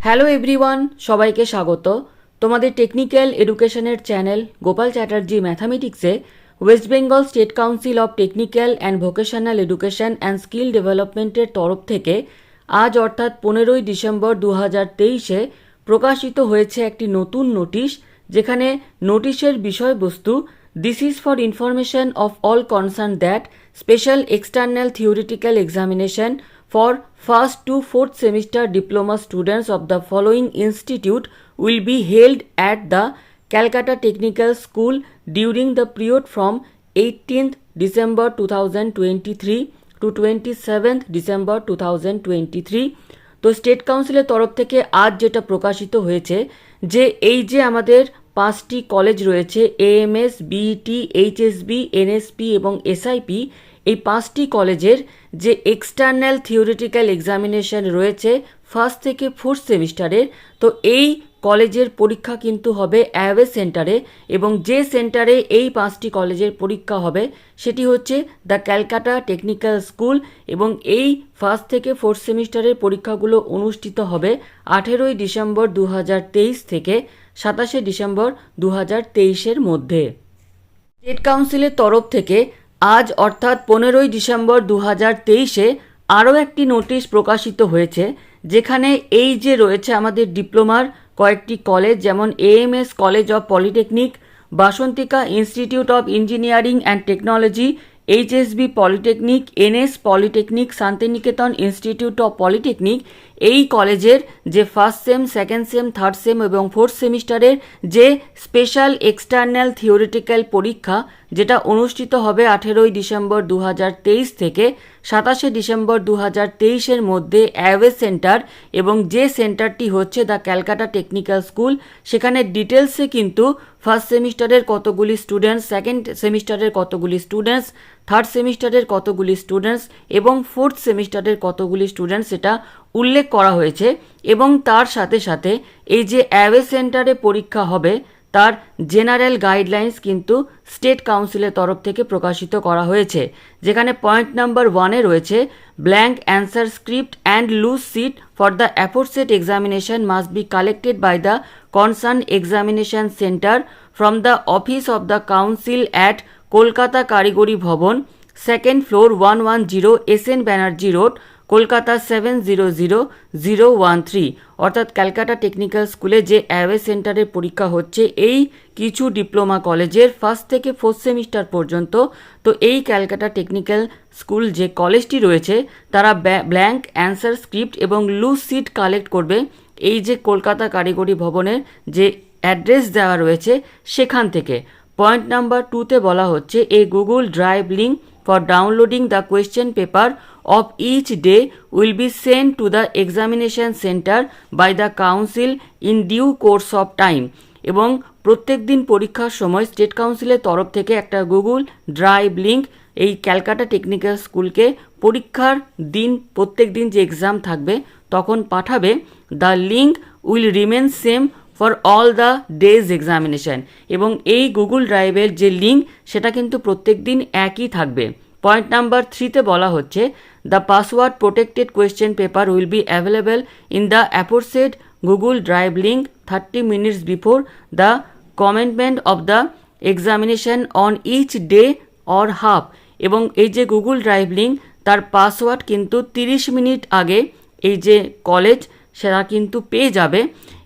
Hello everyone, সবাইকে স্বাগত। তোমাদের টেকনিক্যাল এডুকেশনের চ্যানেল গোপাল চ্যাটার্জি ম্যাথামেটিক্সে West Bengal state council of technical and vocational education and skill ডেভেলপমেন্টের তরফ থেকে আজ অর্থাৎ 15ই ডিসেম্বর 2023-এ প্রকাশিত হয়েছে একটি নতুন নোটিশ, যেখানে নোটিশের বিষয়বস্তু this is for information of all concern that special external theoretical examination for first to fourth semester diploma students of the following institute will be held at the Calcutta Technical School during the period from 18th December 2023 to 27th December 2023। তো state কাউন্সিলের তরফ থেকে আজ যেটা প্রকাশিত হয়েছে যে এই যে আমাদের 5টি কলেজ রয়েছে এএমএস, বিইটি, এইচএসবি, এনএসপি এবং এসআইপি, এই 5টি কলেজের যে এক্সটার্নাল থিওরিটিক্যাল এক্সামিনেশন রয়েছে ফার্স্ট থেকে ফোর্থ সেমিস্টারের, তো এই কলেজের পরীক্ষা কিন্তু হবে অ্যাওয়ে সেন্টারে, এবং যে সেন্টারে এই 5টি কলেজের পরীক্ষা হবে সেটি হচ্ছে দ্য ক্যালকাটা টেকনিক্যাল স্কুল, এবং এই ফার্স্ট থেকে ফোর্থ সেমিস্টারের পরীক্ষাগুলো অনুষ্ঠিত হবে 18ই ডিসেম্বর 2023 থেকে 27শে ডিসেম্বর 2023-এর মধ্যে। স্টেট কাউন্সিলের তরফ থেকে আজ অর্থাৎ 15ই ডিসেম্বর 2023-এ আরও একটি নোটিশ প্রকাশিত হয়েছে, যেখানে এই যে রয়েছে আমাদের ডিপ্লোমার কয়েকটি কলেজ, যেমন AMS college of polytechnic, Basantika institute of engineering and technology, HSB polytechnic, NS polytechnic, Santiniketan institute of polytechnic, এই কলেজের যে first sem, second sem, third sem এবং ফোর্থ সেমিস্টারের যে স্পেশাল এক্সটার্নাল থিওরিটিক্যাল পরীক্ষা, যেটা অনুষ্ঠিত হবে 18ই ডিসেম্বর 2023 থেকে 27শে ডিসেম্বর 2023-এর মধ্যে অ্যাওয়ে সেন্টার, এবং যে সেন্টারটি হচ্ছে দ্য ক্যালকাটা টেকনিক্যাল স্কুল, সেখানে ডিটেলসে কিন্তু ফার্স্ট সেমিস্টারের কতগুলি স্টুডেন্টস, সেকেন্ড সেমিস্টারের কতগুলি স্টুডেন্টস, থার্ড সেমিস্টারের কতগুলি স্টুডেন্টস এবং ফোর্থ সেমিস্টারের কতগুলি স্টুডেন্টস সেটা উল্লেখ করা হয়েছে। এবং তার সাথে সাথে এই যে অ্যাওয়ে সেন্টারে পরীক্ষা হবে তার জেনারেল গাইডলাইন্স কিন্তু স্টেট কাউন্সিলের তরফ থেকে প্রকাশিত করা হয়েছে, যেখানে পয়েন্ট নাম্বার 1-এ রয়েছে blank answer script and loose sheet for the aforesaid examination must be collected by the concern examination centre from the office of the council at Kolkata Karigari Bhavan, second floor, 110 SN Banerjee road, Kolkata 700013। অর্থাৎ Calcutta technical স্কুলে যে away সেন্টারের পরীক্ষা হচ্ছে এই কিছু diploma কলেজের first থেকে ফোর্থ সেমিস্টার পর্যন্ত, তো এই ক্যালকাটা টেকনিক্যাল স্কুল যে কলেজটি রয়েছে তারা ব্ল্যাঙ্ক অ্যান্সার স্ক্রিপ্ট এবং লুজ সিট কালেক্ট করবে এই যে কলকাতা কারিগরি ভবনের যে অ্যাড্রেস দেওয়া রয়েছে সেখান থেকে। পয়েন্ট নাম্বার 2-তে বলা হচ্ছে a Google drive link for downloading the question paper of each day will be sent to the examination center by the council in due course of time। এবং প্রত্যেক দিন পরীক্ষার সময় স্টেট কাউন্সিলের তরফ থেকে একটা গুগল ড্রাইভ লিঙ্ক এই ক্যালকাটা টেকনিক্যাল স্কুলকে পরীক্ষার দিন, প্রত্যেক দিন যে এক্সাম থাকবে তখন পাঠাবে। The link will remain same for all the days examination, এবং এই গুগল ড্রাইভের যে লিঙ্ক সেটা কিন্তু প্রত্যেক দিন একই থাকবে। পয়েন্ট নাম্বার 3-তে বলা হচ্ছে the password protected question paper will be available in the aforesaid Google drive link 30 minutes before the commencement of the examination on each day or half. এবং এই যে গুগল ড্রাইভ লিঙ্ক তার password কিন্তু 30 minute আগে এই যে college সেটা কিন্তু পেয়ে যাবে।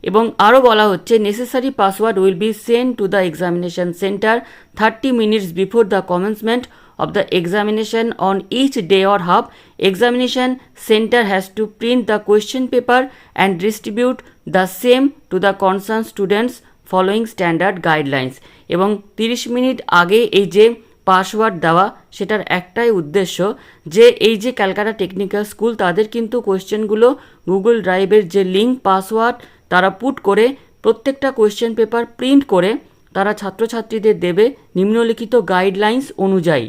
এবং আরও বলা হচ্ছে necessary password will be send to the examination centre 30 minutes before the commencement of the examination on each day or half. Examination center has to print the question paper and distribute the same to the concerned students following standard guidelines। এবং 30 minute আগে এই যে password দেওয়া সেটার একটাই উদ্দেশ্য যে এই যে ক্যালকাটা টেকনিক্যাল স্কুল তাদের কিন্তু কোয়েশ্চেনগুলো গুগল ড্রাইভের যে লিঙ্ক পাসওয়ার্ড তারা পুট করে প্রত্যেকটা কোয়েশ্চেন পেপার প্রিন্ট করে তারা ছাত্রছাত্রীদের দেবে নিম্নলিখিত গাইডলাইন্স অনুযায়ী।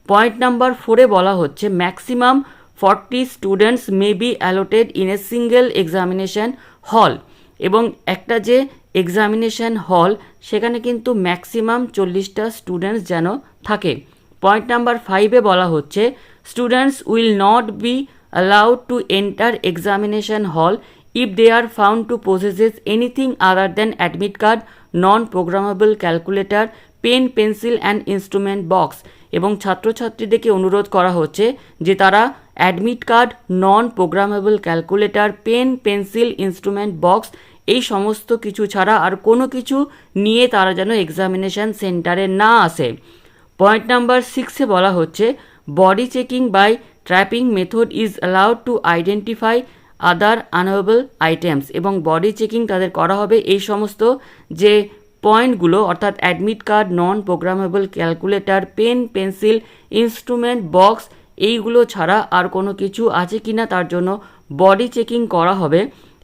পয়েন্ট নাম্বার 4-এ বলা হচ্ছে maximum 40 students may be allotted in a single examination হল, এবং একটা যে এক্সামিনেশন হল সেখানে কিন্তু ম্যাক্সিমাম 40টা স্টুডেন্টস যেন থাকে। পয়েন্ট নাম্বার 5-এ বলা হচ্ছে students will not be allowed to enter examination hall if they are found to possess anything other than admit card, non-programmable calculator, pen pencil and instrument box. এবং ছাত্রছাত্রীদেরকে অনুরোধ করা হচ্ছে যে তারা admit card, non programmable calculator, pen pencil instrument box এই সমস্ত কিছু ছাড়া আর কোনো কিছু নিয়ে তারা যেন এক্সামিনেশন সেন্টারে না আসে। পয়েন্ট নাম্বার 6-এ বলা হচ্ছে body checking by trapping method is allowed to identify other unable items. এবং বডি চেকিং তাদের করা হবে এই সমস্ত যে পয়েন্টগুলো অর্থাৎ admit card, non programmable calculator, pen pencil instrument box এইগুলো ছাড়া আর কোনো কিছু আছে কি না তার জন্য বডি চেকিং করা হবে।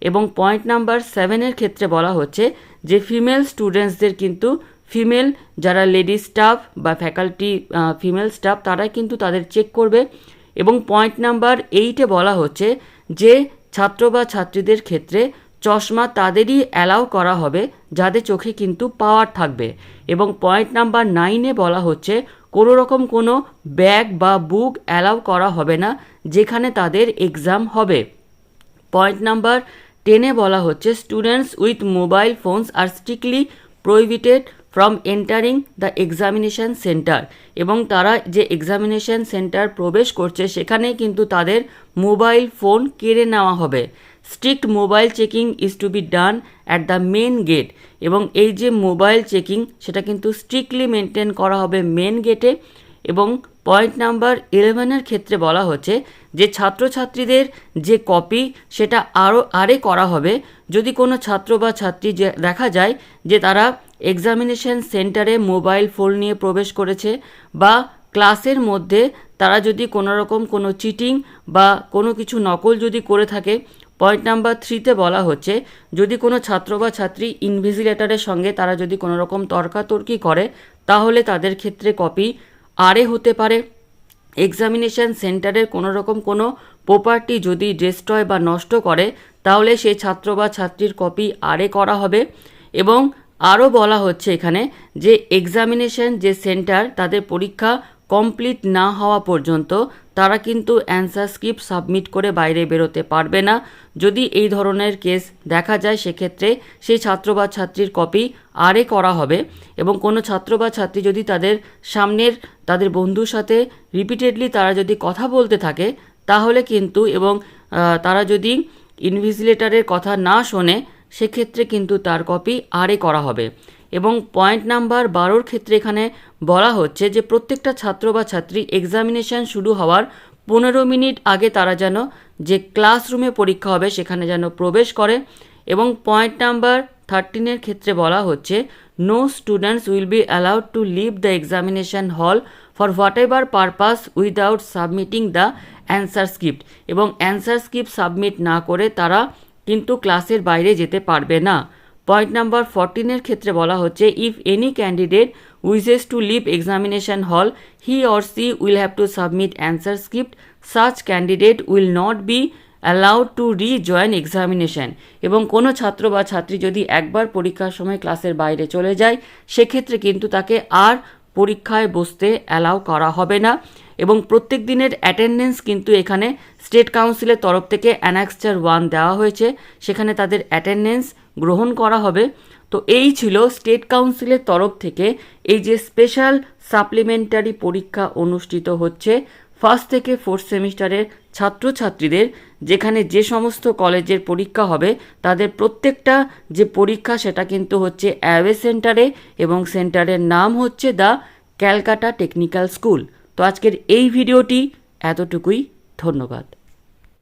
এবং পয়েন্ট নাম্বার 7-এর ক্ষেত্রে বলা হচ্ছে যে ফিমেল স্টুডেন্টসদের কিন্তু ফিমেল যারা লেডি স্টাফ বা ফ্যাকাল্টি ফিমেল স্টাফ তারাই কিন্তু তাদের চেক করবে। এবং পয়েন্ট নাম্বার 8-এ বলা হচ্ছে যে ছাত্র বা ছাত্রীদের ক্ষেত্রে চশমা তাদেরই অ্যালাউ করা হবে যাদের চোখে কিন্তু পাওয়ার থাকবে। এবং পয়েন্ট নাম্বার 9-এ বলা হচ্ছে কোনো রকম কোনো ব্যাগ বা বুক অ্যালাউ করা হবে না যেখানে তাদের এক্সাম হবে। পয়েন্ট নাম্বার 10-এ বলা হচ্ছে students with mobile phones R strictly prohibited from entering the examination centre. এবং তারা যে এক্সামিনেশন সেন্টার প্রবেশ করছে সেখানে কিন্তু তাদের মোবাইল ফোন কেড়ে নেওয়া হবে। Strict mobile checking is to be done at the main gate. এবং এই যে মোবাইল চেকিং সেটা কিন্তু স্ট্রিক্টলি মেনটেন করা হবে মেন গেটে। এবং পয়েন্ট নাম্বার 11-এর ক্ষেত্রে বলা হচ্ছে যে ছাত্রছাত্রীদের যে কপি সেটা আরে করা হবে যদি কোনো ছাত্র বা ছাত্রী যে দেখা যায় যে তারা এক্সামিনেশন সেন্টারে মোবাইল ফোন নিয়ে প্রবেশ করেছে বা ক্লাসের মধ্যে তারা যদি কোনো রকম কোনো চিটিং বা কোনো কিছু নকল যদি করে থাকে। পয়েন্ট নাম্বার 3-তে বলা হচ্ছে যদি কোনো ছাত্র বা ছাত্রী ইনভিজিলেটরের সঙ্গে তারা যদি কোনো রকম তর্কাতর্কি করে তাহলে তাদের ক্ষেত্রে কপি আরে হতে পারে। এক্সামিনেশন সেন্টারের কোনো রকম কোনো প্রপার্টি যদি ডিস্ট্রয় বা নষ্ট করে তাহলে সেই ছাত্র বা ছাত্রীর কপি আরে করা হবে। এবং আরও বলা হচ্ছে এখানে যে এক্সামিনেশন যে সেন্টার তাদের পরীক্ষা কমপ্লিট না হওয়া পর্যন্ত তারা কিন্তু অ্যান্সার স্ক্রিপ্ট সাবমিট করে বাইরে বেরোতে পারবে না। যদি এই ধরনের কেস দেখা যায় সেক্ষেত্রে সেই ছাত্র বা ছাত্রীর কপি আরে করা হবে। এবং কোনো ছাত্র বা ছাত্রী যদি তাদের সামনের তাদের বন্ধুর সাথে রিপিটেডলি তারা যদি কথা বলতে থাকে তাহলে কিন্তু এবং তারা যদি ইনভিজিলেটরের কথা না শোনে সেক্ষেত্রে কিন্তু তার কপি আরে করা হবে। এবং পয়েন্ট নাম্বার 12-র ক্ষেত্রে এখানে বলা হচ্ছে যে প্রত্যেকটা ছাত্র বা ছাত্রী এক্সামিনেশন শুরু হওয়ার 15 মিনিট আগে তারা যেন যে ক্লাসরুমে পরীক্ষা হবে সেখানে যেন প্রবেশ করে। এবং পয়েন্ট নাম্বার 13-এর ক্ষেত্রে বলা হচ্ছে no students will be allowed to leave the examination hall for whatever purpose without submitting the answer script. এবং অ্যান্সার স্ক্রিপ্ট সাবমিট না করে তারা কিন্তু ক্লাসের বাইরে যেতে পারবে না। পয়েন্ট নাম্বার 14-এর ক্ষেত্রে বলা হচ্ছে if any candidate wishes to leave examination hall he or she will have to submit answer script such candidate will not be allowed to rejoin examination. এবং কোনো ছাত্র বা ছাত্রী যদি একবার পরীক্ষার সময় ক্লাসের বাইরে চলে যায় সেক্ষেত্রে কিন্তু তাকে আর পরীক্ষায় বসতে অ্যালাউ করা হবে না। এবং প্রত্যেক দিনের অ্যাটেন্ডেন্স কিন্তু এখানে স্টেট কাউন্সিলের তরফ থেকে অ্যানেক্সচার 1 দেওয়া হয়েছে, সেখানে তাদের অ্যাটেন্ডেন্স গ্রহণ করা হবে। তো এই ছিল স্টেট কাউন্সিলের তরফ থেকে এই যে স্পেশাল সাপ্লিমেন্টারি পরীক্ষা অনুষ্ঠিত হচ্ছে 1st থেকে 4th সেমিস্টারের ছাত্রছাত্রীদের, যেখানে যে সমস্ত কলেজের পরীক্ষা হবে তাদের প্রত্যেকটা যে পরীক্ষা সেটা কিন্তু হচ্ছে অ্যাওয়ে সেন্টারে এবং সেন্টারের নাম হচ্ছে দ্য ক্যালকাটা টেকনিক্যাল স্কুল। তো আজকের এই ভিডিওটি এতটুকুই, ধন্যবাদ।